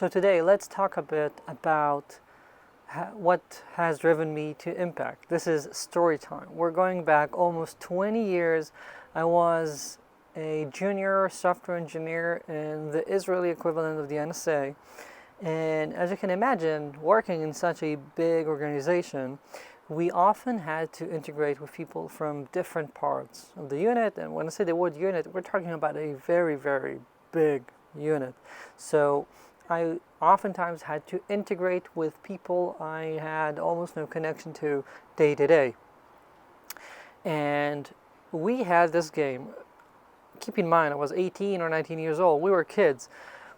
So today, let's talk a bit about what has driven me to impact. This is story time. We're going back almost 20 years. I was a junior software engineer in the Israeli equivalent of the NSA. And as you can imagine, working in such a big organization, we often had to integrate with people from different parts of the unit. And when I say the word unit, we're talking about a very, very big unit. So I oftentimes had to integrate with people I had almost no connection to day to day. And we had this game. Keep in mind, I was 18 or 19 years old. We were kids.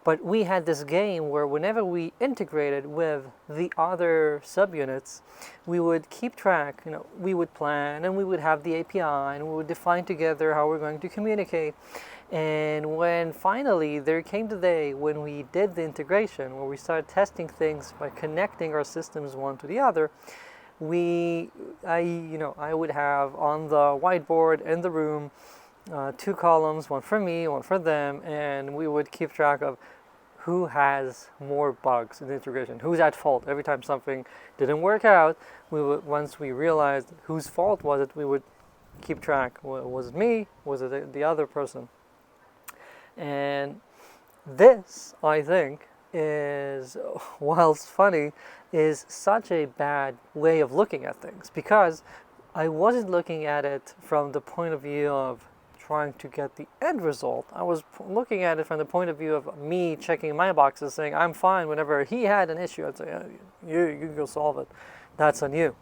But we had this game where whenever we integrated with the other subunits, we would keep track, we would plan and we would have the API and we would define together how we're going to communicate. And when finally there came the day when we did the integration, where we started testing things by connecting our systems one to the other, I would have on the whiteboard in the room 2 columns, one for me, one for them, and we would keep track of who has more bugs in the integration, who's at fault. Every time something didn't work out, once we realized whose fault was it, we would keep track. Was it me? Was it the other person? And this, I think, is, whilst funny, is such a bad way of looking at things, because I wasn't looking at it from the point of view of trying to get the end result. I was looking at it from the point of view of me checking my boxes, saying I'm fine. Whenever he had an issue, I'd say, you go solve it. That's on you.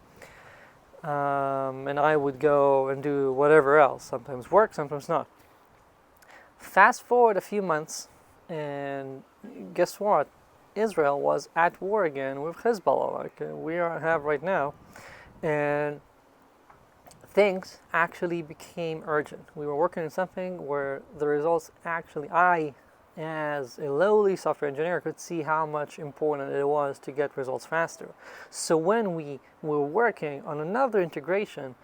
And I would go and do whatever else. Sometimes work, sometimes not. Fast forward a few months, and guess what? Israel was at war again with Hezbollah, like we have right now. And things actually became urgent. We were working on something where the results actually, I, as a lowly software engineer, could see how much important it was to get results faster. So when we were working on another integration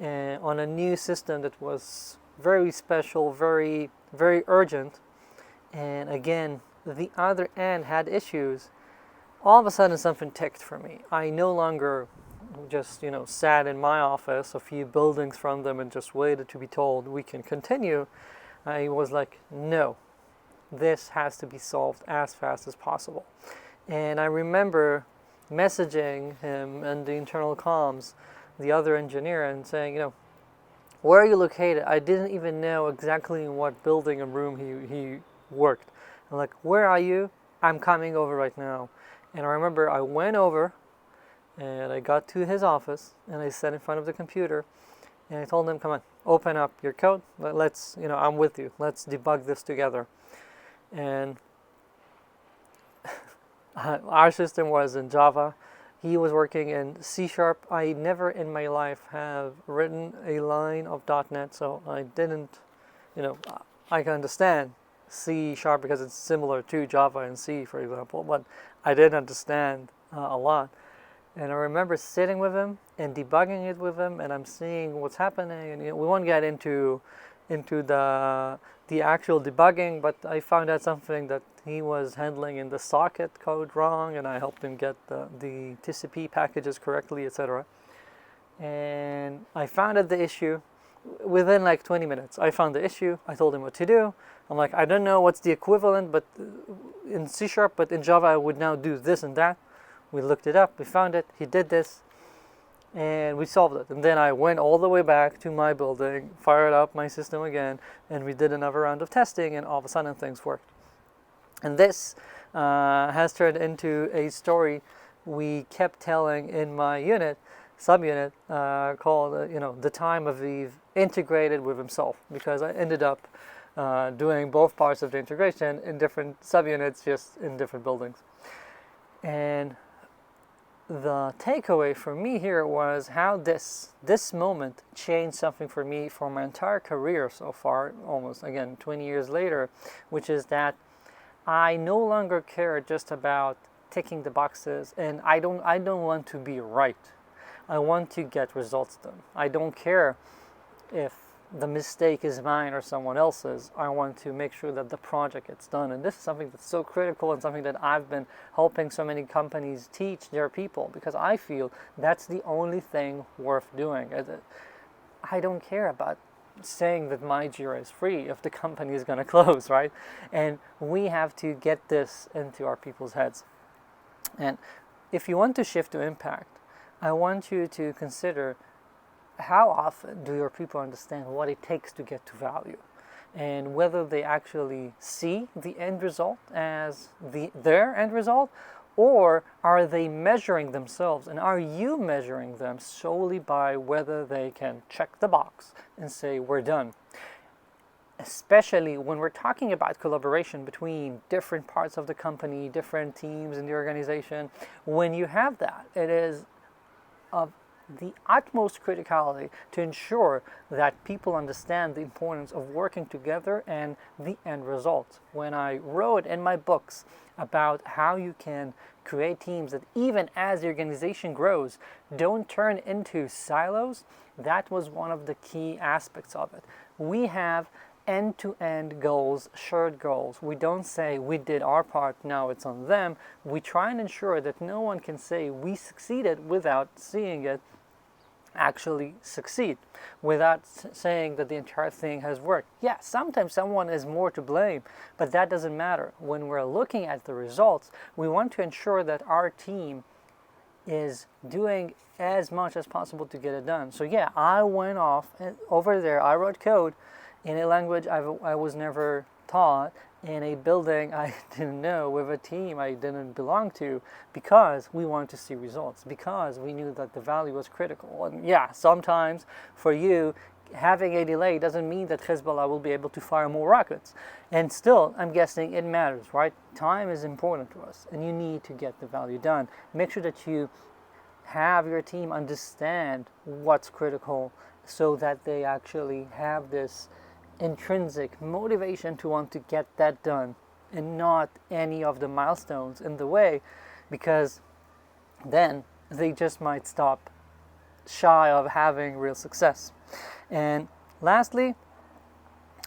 on a new system that was very special, very, very urgent, and again, the other end had issues, all of a sudden something ticked for me. I no longer just sat in my office a few buildings from them and just waited to be told we can continue. I was like, no, this has to be solved as fast as possible. And I remember messaging him and the internal comms, the other engineer, and saying, where are you located? I didn't even know exactly in what building and room he worked. I'm like, where are you? I'm coming over right now. And I remember I went over and I got to his office and I sat in front of the computer and I told him, come on, open up your code. Let's, I'm with you. Let's debug this together. And our system was in Java. He was working in C#. I never in my life have written a line of .NET, so I didn't, I can understand C# because it's similar to Java and C, for example, but I didn't understand a lot. And I remember sitting with him and debugging it with him, and I'm seeing what's happening. And we won't get into the actual debugging, but I found out something that he was handling in the socket code wrong, and I helped him get the TCP packages correctly, etc. And I found out the issue within like 20 minutes. I found the issue. I told him what to do. I'm like, I don't know what's the equivalent, but in C#, but in Java I would now do this and that. We looked it up, we found it, he did this, and we solved it. And then I went all the way back to my building, fired up my system again, and we did another round of testing, and all of a sudden things worked. And this has turned into a story we kept telling in my subunit, called, the time Aviv integrated with himself, because I ended up doing both parts of the integration in different subunits, just in different buildings. And the takeaway for me here was how this moment changed something for me for my entire career so far, almost, again, 20 years later, which is that I no longer care just about ticking the boxes, and I don't want to be right. I want to get results done. I don't care if the mistake is mine or someone else's. I want to make sure that the project gets done. And this is something that's so critical and something that I've been helping so many companies teach their people, because I feel that's the only thing worth doing. I don't care about saying that my Jira is free if the company is going to close, right? And we have to get this into our people's heads. And if you want to shift to impact, I want you to consider, how often do your people understand what it takes to get to value, and whether they actually see the end result as their end result, or are they measuring themselves, and are you measuring them solely by whether they can check the box and say we're done? Especially when we're talking about collaboration between different parts of the company, different teams in the organization. When you have that, it is of the utmost criticality to ensure that people understand the importance of working together and the end result. When I wrote in my books about how you can create teams that, even as the organization grows, don't turn into silos, that was one of the key aspects of it. We have end-to-end goals, shared goals. We don't say we did our part, now it's on them. We try and ensure that no one can say we succeeded without seeing it actually succeed, without saying that the entire thing has worked. Yeah, sometimes someone is more to blame, but that doesn't matter. When we're looking at the results, we want to ensure that our team is doing as much as possible to get it done. So yeah, I went off over there, I wrote code in a language I was never taught, in a building I didn't know, with a team I didn't belong to, because we wanted to see results, because we knew that the value was critical. And yeah, sometimes for you, having a delay doesn't mean that Hezbollah will be able to fire more rockets. And still, I'm guessing it matters, right? Time is important to us, and you need to get the value done. Make sure that you have your team understand what's critical, so that they actually have this intrinsic motivation to want to get that done, and not any of the milestones in the way, because then they just might stop shy of having real success. And lastly,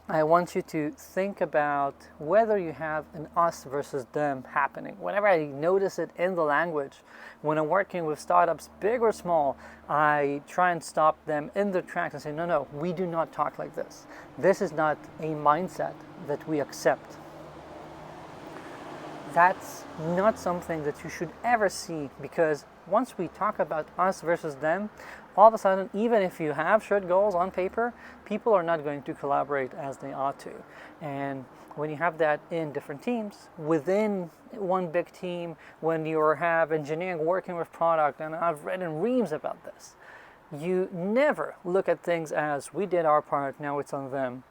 I want you to think about whether you have an us versus them happening. Whenever I notice it in the language, when I'm working with startups, big or small, I try and stop them in their tracks and say, no, we do not talk like this. This is not a mindset that we accept. That's not something that you should ever see, because once we talk about us versus them, all of a sudden, even if you have shared goals on paper, people are not going to collaborate as they ought to. And when you have that in different teams, within one big team, when you have engineering working with product, and I've written reams about this, you never look at things as we did our part, now it's on them.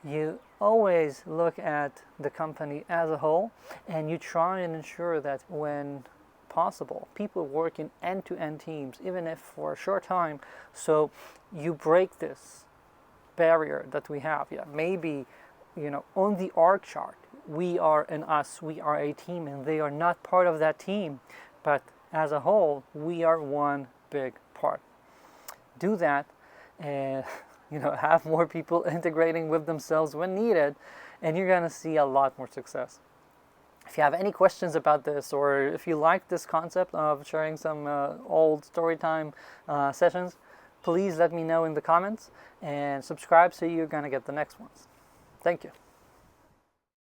You always look at the company as a whole, and you try and ensure that when possible, people work in end-to-end teams, even if for a short time, so you break this barrier that we have. Yeah, maybe, on the org chart, we are an us, we are a team, and they are not part of that team, but as a whole, we are one big part. Do that, and have more people integrating with themselves when needed, and you're going to see a lot more success. If you have any questions about this, or if you like this concept of sharing some old storytime sessions, please let me know in the comments, and subscribe so you're going to get the next ones. Thank you.